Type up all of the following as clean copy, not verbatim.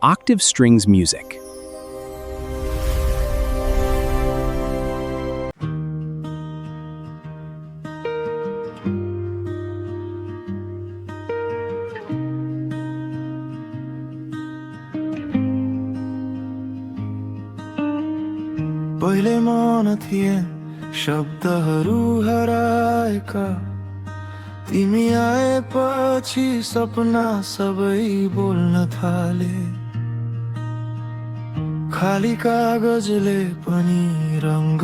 Octave Strings Music. पहिले मन थिए शब्दहरू हराएका, तिमी आएपछि सपना सबै बोल्न थाले। खाली कागजले पनि रंग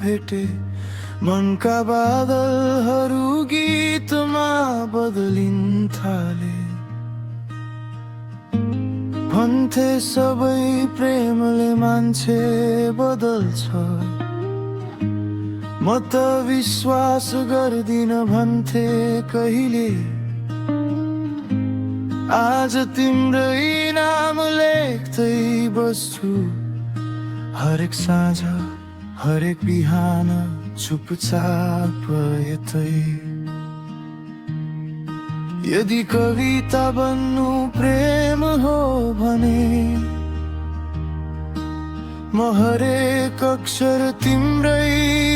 भेटे, मनका बादलहरू गीतमा बदलिन थाले। भन्थे सबै प्रेमले मान्छे बदल्छ, म त विश्वास गर्दिन भन्थे कहिले। आज तिम्रै नाम लेख्दै बस्छु, हरेक साँझ हरेक बिहान चुपचाप यतै। यदि कविता बन्नु प्रेम हो भने, म हरेक अक्षर तिम्रै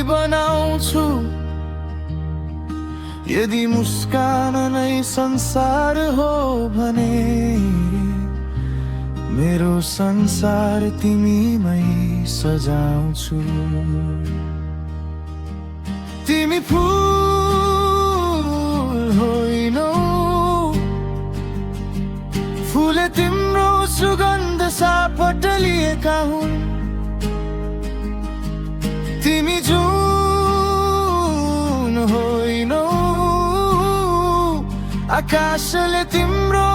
बनाउँछु। यदि मुस्कान नै संसार हो भने, मेरो संसार तिमीमै सजाउँछु। तिमी फूल होइनौ, फूले तिम्रो सुगन्ध सापटलिएका हुन्। तिमी जुन होइनौ, आकाशले तिम्रो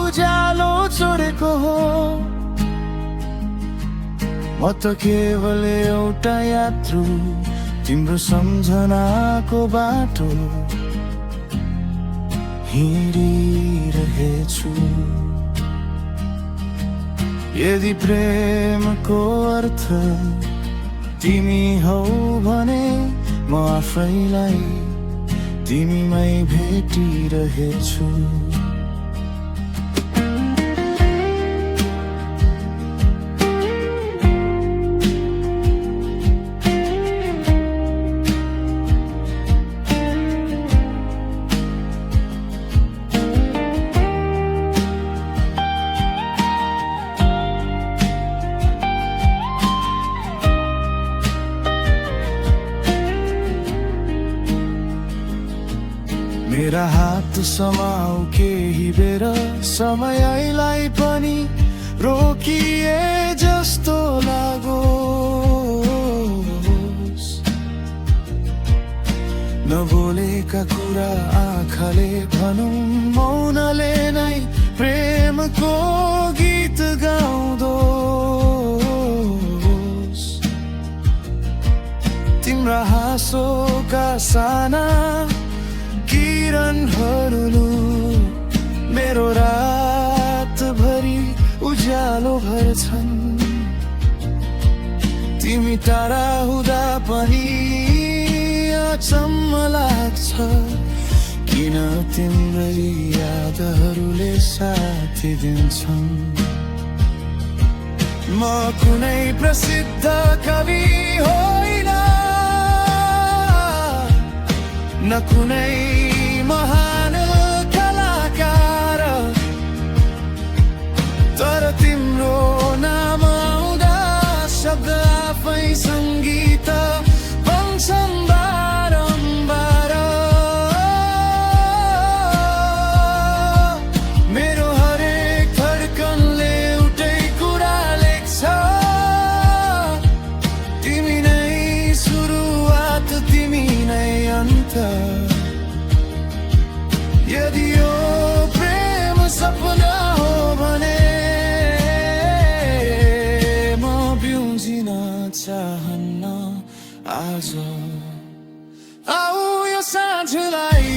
उज्यालो चोरेको हो। म त केवल एउटा यात्रु, तिम्रो सम्झनाको बाटो हिँडिरहेछु। यदि प्रेमको अर्थ तिमी हौ भने, म आफैलाई तिमीमै भेटिरहेछु। मेरा हात समाऊ केही बेर, समयलाई पनि रोकिए जस्तो लागोस्। नबोलेका कुरा आँखाले भनौँ, मौनले नै प्रेमको गीत गाउँदोस्। तिम्रा हाँसोका साना किरणहरू मेरो रातभरि उज्यालो भर्छन्। तिमी टाढा हुँदा पनि अचम्म लाग्छ, किन तिम्रै यादहरूले साथी दिन्छन्। म कुनै प्रसिद्ध कवि होइन, न कुनै महान कलाकार, तर तिम्रो नाम आउँदा शब्द आफै सङ्गीत बन्छन् बारम्बार। मेरो हरेक धड्कनले एउटै कुरा लेख्छ, तिमी नै सुरुवात तिमी नै अन्त। यदि यो प्रेम सपना हो भने, म बिउजिन चाहन्न आज। आऊ यो साँझलाई